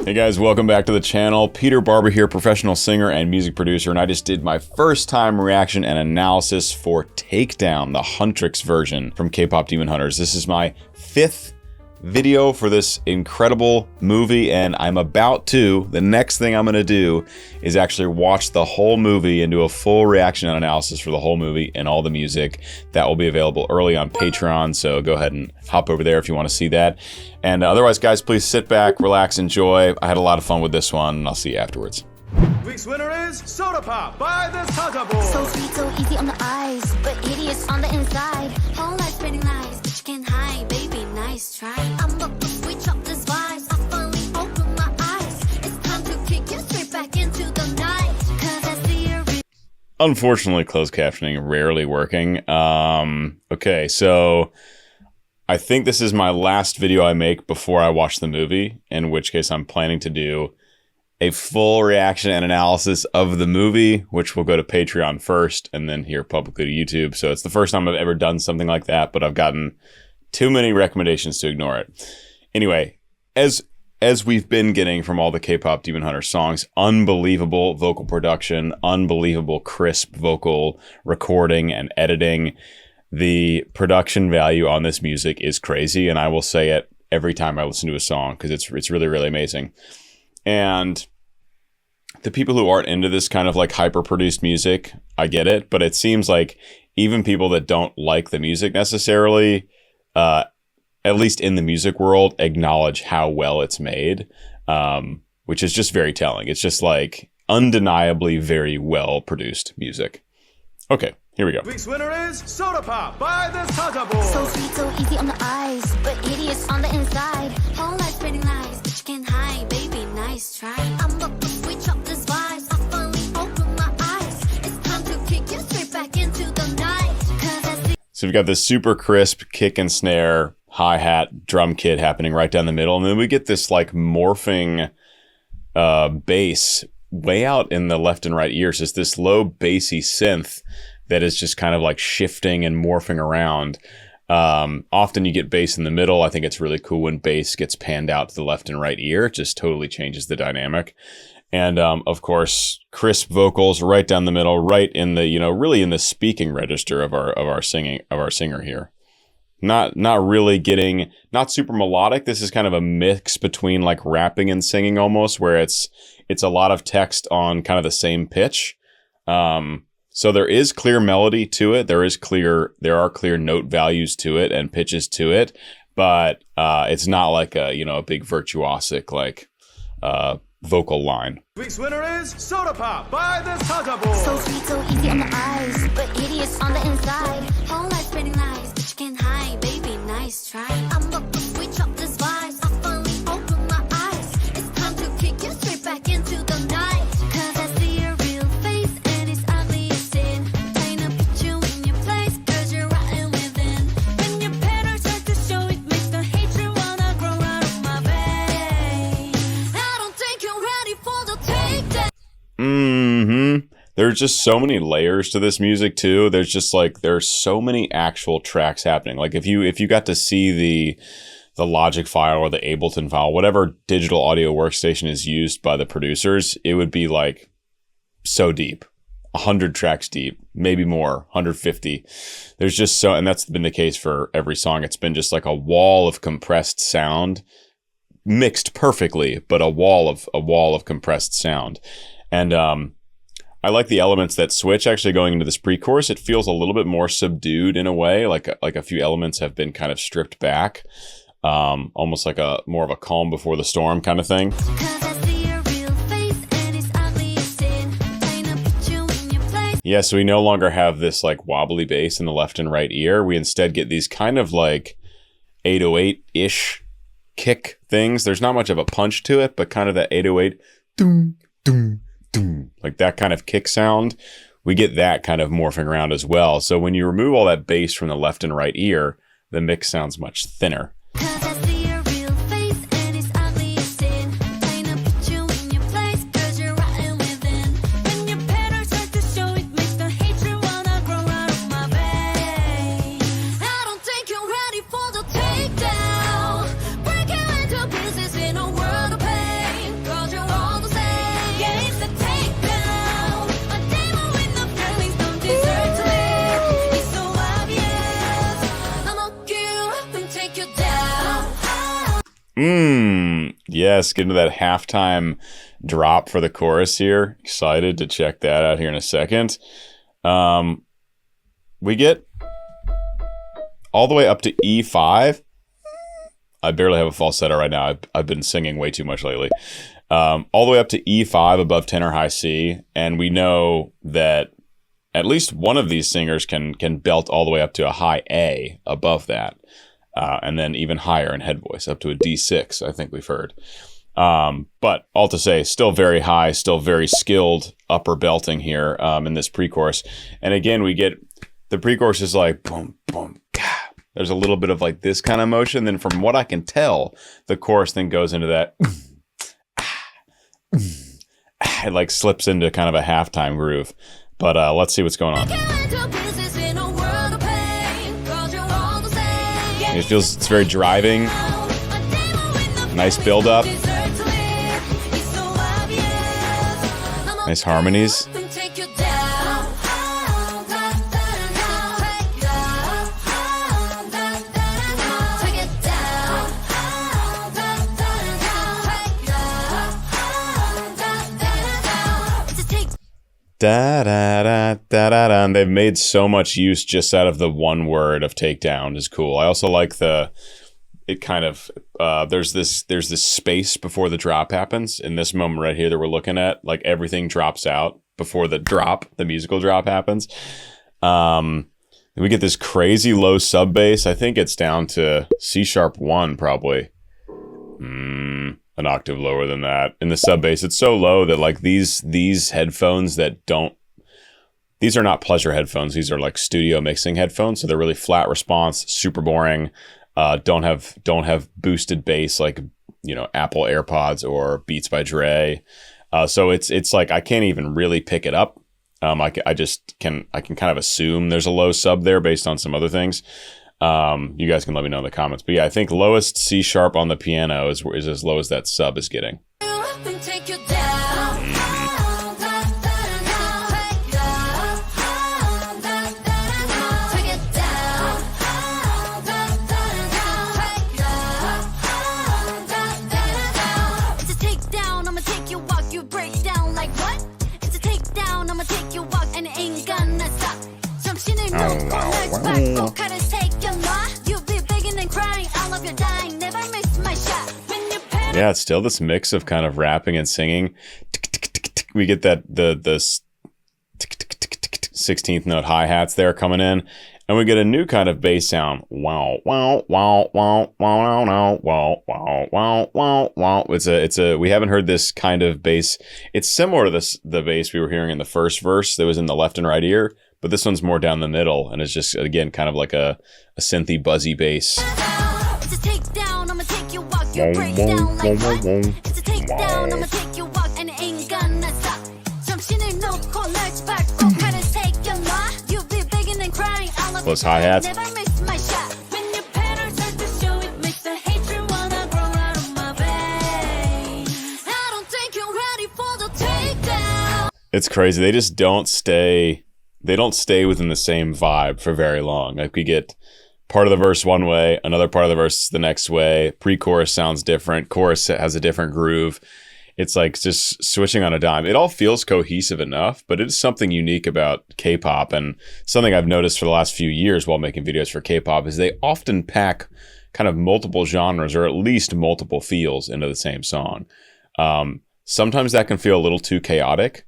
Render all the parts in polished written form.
Hey guys, welcome back to the channel. Peter Barber here, professional singer and music producer, and I just did my first time reaction and analysis for Takedown, the HUNTR version from K-pop Demon Hunters. This is my 5th video for this incredible movie, and I'm about to, the next thing I'm gonna do is actually watch the whole movie and do a full reaction and analysis for the whole movie and all the music. That will be available early on Patreon, so go ahead and hop over there if you want to see that. And otherwise, guys, please sit back, relax, enjoy. I had a lot of fun with this one, and I'll see you afterwards. Week's winner is Soda Pop by the Takedown board. So sweet, so easy on the eyes, but hideous on the inside. Whole life spreading lies, but you can't hide, baby. Nice try. I'm about to switch up this vibes. I finally open my eyes. It's time to kick you straight back into the night. 'Cause I see you. Unfortunately, closed captioning rarely working. Okay, so I think this is my last video I make before I watch the movie, in which case I'm planning to do a full reaction and analysis of the movie, which will go to Patreon first and then here publicly to YouTube. So it's the first time I've ever done something like that, but I've gotten too many recommendations to ignore it. Anyway, as we've been getting from all the K-pop Demon Hunter songs, unbelievable vocal production, unbelievable crisp vocal recording and editing. The production value on this music is crazy, and I will say it every time I listen to a song because it's really, really amazing. And the people who aren't into this kind of like hyper-produced music, I get it, but it seems like even people that don't like the music necessarily, at least in the music world, acknowledge how well it's made, which is just very telling. It's just like undeniably very well-produced music. Okay, here we go. Week's winner is Soda Pop by the Takedown board. So sweet, so easy on the eyes, but hideous on the inside. Whole life spreading lies, but you can't hide, baby. Nice try. I'm about to switch up this vibes. I finally open my eyes. It's time to kick you straight back into the night. 'Cause I see. So we've got this super crisp kick and snare, hi-hat, drum kit happening right down the middle, and then we get this like morphing bass way out in the left and right ears. It's this low bassy synth that is just kind of like shifting and morphing around. Often you get bass in the middle. I think it's really cool when bass gets panned out to the left and right ear. It just totally changes the dynamic. And of course, crisp vocals right down the middle, right in the, really in the speaking register of our singer here. Not really getting, not super melodic. This is kind of a mix between like rapping and singing almost, where it's a lot of text on kind of the same pitch. So there is clear melody to it. There are clear note values to it and pitches to it, but it's not like a big virtuosic like vocal line. Week's winner is Soda Pop by the Takedown board. So sweet, so easy on the eyes, but hideous on the inside. Whole life spreading lies, but you can't hide, baby. Nice try. I'm about to switch up this vibes. I finally open my eyes. It's time to kick you straight back into the night. 'Cause I see your real face and it's ugly as sin. Trying to put you in your place 'cause you're rotten within. When your patterns start to show, it makes the hatred wanna grow out of my veins. I don't think you're ready for the takedown. There's just so many layers to this music too. There's so many actual tracks happening. Like if you got to see the Logic file or the Ableton file, whatever digital audio workstation is used by the producers, it would be like so deep, 100 tracks deep, maybe more, 150. There's just so, and that's been the case for every song. It's been just like a wall of compressed sound, mixed perfectly, but a wall of compressed sound. And I like the elements that switch actually going into this pre-chorus. It feels a little bit more subdued in a way, like a few elements have been kind of stripped back, almost like more of a calm before the storm kind of thing. 'Cause I see your real face and it's ugly as sin. Trying to put you in your place. Yeah, so we no longer have this like wobbly bass in the left and right ear. We instead get these kind of like 808-ish kick things. There's not much of a punch to it, but kind of that 808 doom, doom, doom, like that kind of kick sound. We get that kind of morphing around as well. So when you remove all that bass from the left and right ear, the mix sounds much thinner. 'Cause I see your real face and it's ugly as sin. Trying to put you in your place 'cause you're rotten within. When your patterns start to show, it makes the hatred wanna grow out of my veins. I don't think you're ready for the takedown. Break you into pieces in a world of pain. Yes, get into that halftime drop for the chorus here. Excited to check that out here in a second. We get all the way up to E5. I barely have a falsetto right now. I've been singing way too much lately. All the way up to E5 above tenor high C, and we know that at least one of these singers can belt all the way up to a high A above that. And then even higher in head voice, up to a D6, I think we've heard. But all to say, still very high, still very skilled upper belting here in this pre-chorus. And again, we get the pre-chorus is like boom, boom, gah. There's a little bit of like this kind of motion. Then from what I can tell, the chorus then goes into that. It like slips into kind of a halftime groove. But let's see what's going on. It feels it's very driving. Nice build up. Nice harmonies. Da da da da da da. And they've made so much use just out of the one word of takedown is cool. I also like it kind of there's this space before the drop happens. In this moment right here that we're looking at, like everything drops out before the musical drop happens. We get this crazy low sub bass. I think it's down to C#1 probably. An octave lower than that. In the sub bass, it's so low that like these headphones these are not pleasure headphones. These are like studio mixing headphones. So they're really flat response, super boring. Don't have boosted bass like, Apple AirPods or Beats by Dre. So it's like I can't even really pick it up. I can kind of assume there's a low sub there based on some other things. You guys can let me know in the comments. But yeah, I think lowest C# on the piano is as low as that sub is getting. Yeah, it's still this mix of kind of rapping and singing. We get that the 16th note hi-hats there coming in, and we get a new kind of bass sound. Wow, wow, wow, wow, wow, wow, wow, wow, wow, wow, wow. It's a we haven't heard this kind of bass. It's similar to the bass we were hearing in the first verse that was in the left and right ear, but this one's more down the middle, and it's just again kind of like a synthy buzzy bass. It's a takedown, I'ma take you walk, you break down like what? It's a takedown, I'ma take you walk, and it ain't gonna stop. 정신을 놓고 let's back, 꼭 하나 take your life. You'll be begging and crying, I love you, hi-hats. never miss my shot. When your patterns start to show, it makes the hatred wanna grow out of my veins. I don't think you're ready for the takedown. It's crazy. They just don't stay within the same vibe for very long. Like we get part of the verse one way, another part of the verse the next way. Pre-chorus sounds different. Chorus has a different groove. It's like just switching on a dime. It all feels cohesive enough, but it's something unique about K-pop, and something I've noticed for the last few years while making videos for K-pop is they often pack kind of multiple genres or at least multiple feels into the same song. Sometimes that can feel a little too chaotic,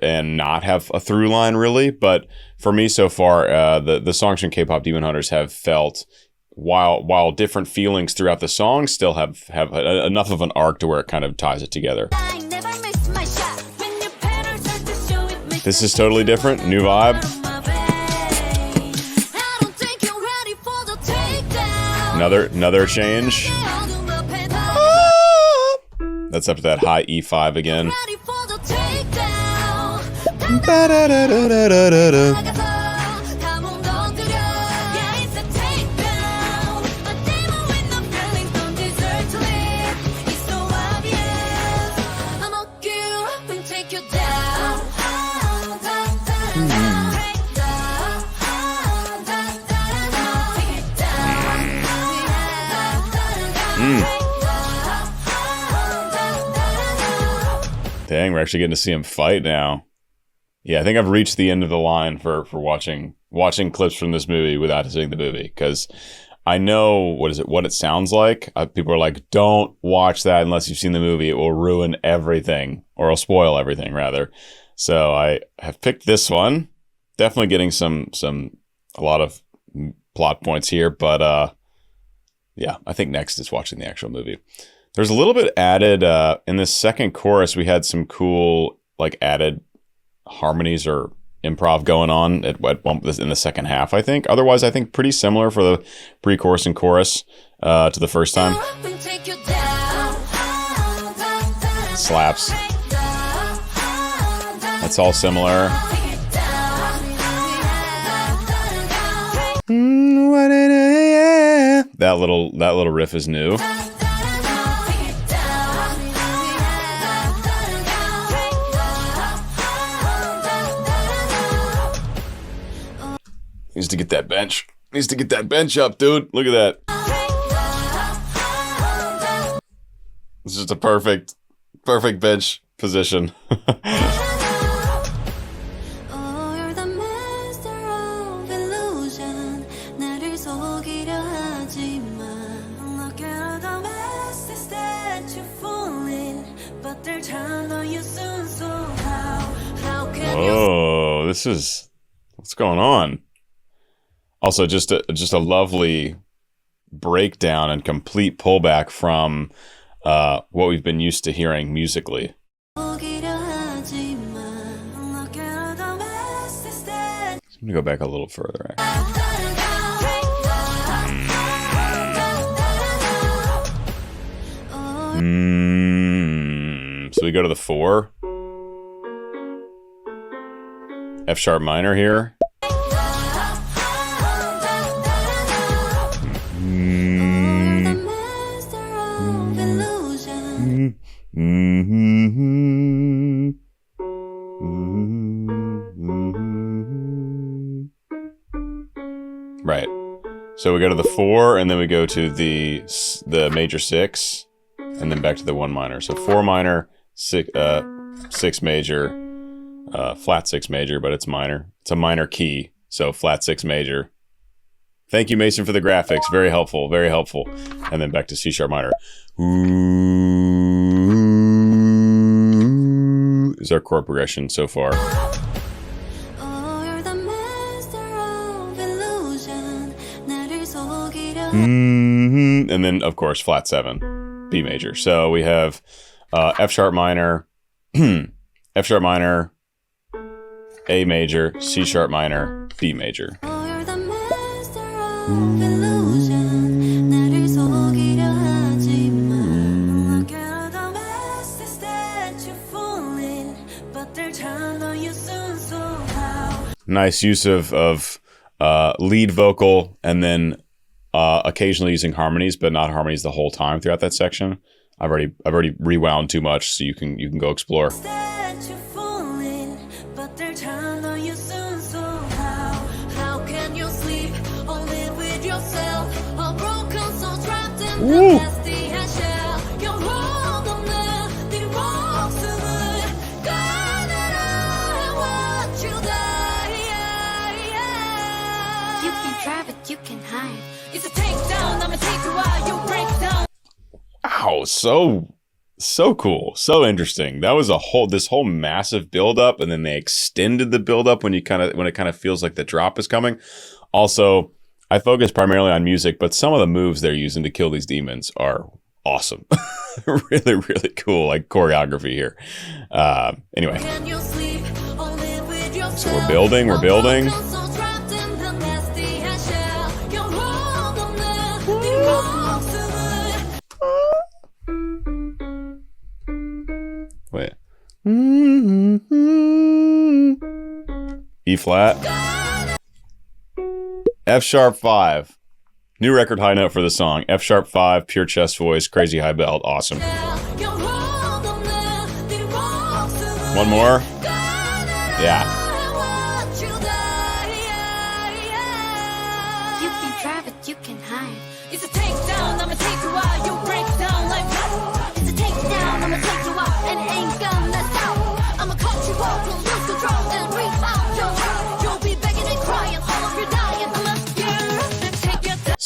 and not have a through line really. But for me so far, the songs from K-pop Demon Hunters have felt, while different feelings throughout the song, still have enough of an arc to where it kind of ties it together. This is totally different, new vibe. Another change. That's up to that high E5 again. Dang, we're actually getting to see him fight now. Yeah, I think I've reached the end of the line for watching clips from this movie without seeing the movie, because I know what it sounds like. People are like, don't watch that unless you've seen the movie. It will ruin everything, or it'll spoil everything rather. So I have picked this one. Definitely getting a lot of plot points here, but yeah, I think next is watching the actual movie. There's a little bit added in this second chorus. We had some cool like added harmonies or improv going on in the second half, I think. Otherwise, I think pretty similar for the pre-chorus and chorus to the first time. Slaps. That's all similar. That little riff is new. Needs to get that bench. Needs to get that bench up, dude. Look at that. It's just a perfect bench position. Whoa, this is what's going on. Also, just a lovely breakdown and complete pullback from what we've been used to hearing musically. So I'm gonna go back a little further. So we go to the 4. F sharp minor here. Right. So we go to the 4, and then we go to the major 6, and then back to the 1 minor. So 4 minor, 6 major, flat 6 major, but it's minor. It's a minor key, so flat 6 major. Thank you, Mason, for the graphics. Very helpful, very helpful. And then back to C sharp minor. Ooh, is our chord progression so far. And then, of course, flat 7, B major. So we have F sharp minor, F sharp minor, A major, C sharp minor, B major. Nice use of lead vocal, and then occasionally using harmonies, but not harmonies the whole time throughout that section. I've already rewound too much, so you can go explore. Woo. You can hide. It's a takedown. I'ma take you out. You break down. Wow, so cool, so interesting. That was this whole massive buildup, and then they extended the buildup when it kind of feels like the drop is coming. Also, I focus primarily on music, but some of the moves they're using to kill these demons are awesome. Really, really cool, like choreography here. Anyway, so we're building. Wait. E flat. F sharp 5. New record high note for the song. F sharp 5, pure chest voice, crazy high belt. Awesome. One more. Yeah. You can try, but you can hide. It's a takedown. I'ma take you out. You break down like it's a takedown. I'ma take you out and it ain't gonna stop.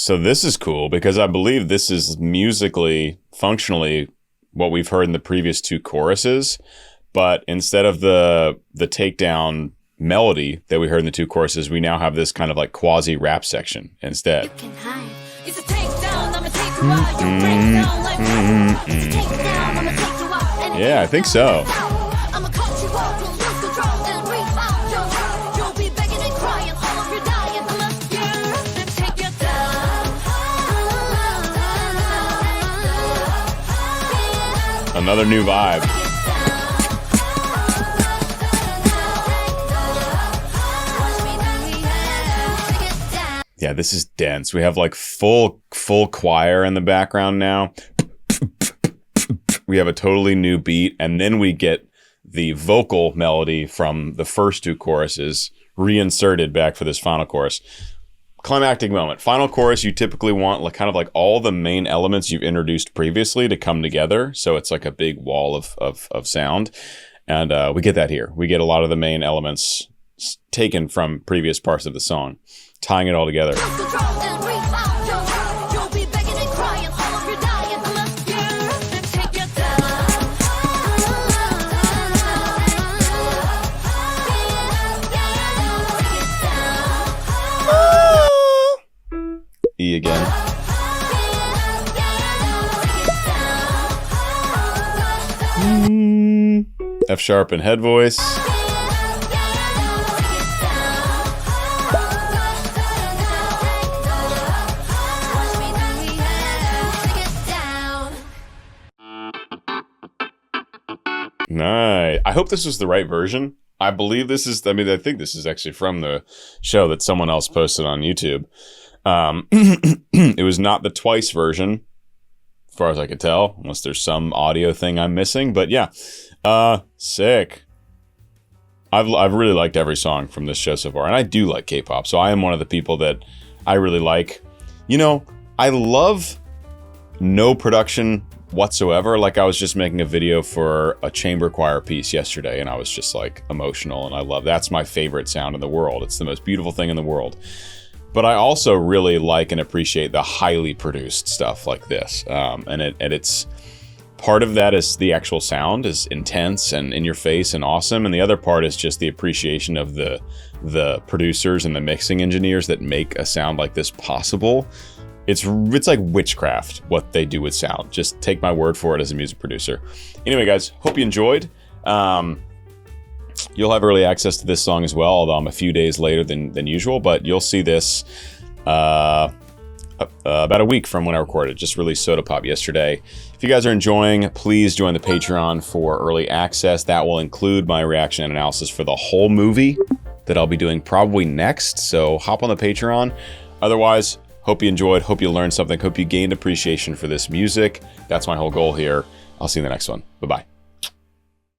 So this is cool because I believe this is musically, functionally what we've heard in the previous two choruses, but instead of the takedown melody that we heard in the two choruses, we now have this kind of like quasi rap section instead. You can hide. It's a takedown, I'ma take you out. You break down like that. It's a takedown, I'ma take you out. And Yeah, I think so. I'ma cut you off, you'll lose control and rebound. You'll be begging and crying, all of your dying. I'ma take you down. Another new vibe. Yeah, this is dense. We have like full choir in the background now. We have a totally new beat, and then we get the vocal melody from the first two choruses reinserted back for this final chorus. Climactic moment. Final chorus, you typically want like kind of like all the main elements you've introduced previously to come together, so it's like a big wall of sound, and we get that here. We get a lot of the main elements taken from previous parts of the song, tying it all together. E again. F sharp and head voice. Nice. I hope this was the right version. I believe this is, I think this is actually from the show that someone else posted on YouTube. It was not the twice version, as far as I could tell, unless there's some audio thing I'm missing. But yeah, sick. I've really liked every song from this show so far, and I do like K-pop, so I am one of the people that I really like. You know, I love no production whatsoever. Like I was just making a video for a chamber choir piece yesterday, and I was just like emotional, and I love that's my favorite sound in the world. It's the most beautiful thing in the world. But I also really like and appreciate the highly produced stuff like this, and it's part of that is the actual sound is intense and in your face and awesome, and the other part is just the appreciation of the producers and the mixing engineers that make a sound like this possible. It's like witchcraft what they do with sound. Just take my word for it as a music producer. Anyway, guys, hope you enjoyed. You'll have early access to this song as well, although I'm a few days later than usual, but you'll see this about a week from when I recorded. Just released Soda Pop yesterday. If you guys are enjoying, please join the Patreon for early access. That will include my reaction and analysis for the whole movie that I'll be doing probably next, so hop on the Patreon. Otherwise, hope you enjoyed, hope you learned something, hope you gained appreciation for this music. That's my whole goal here. I'll see you in the next one. Bye-bye.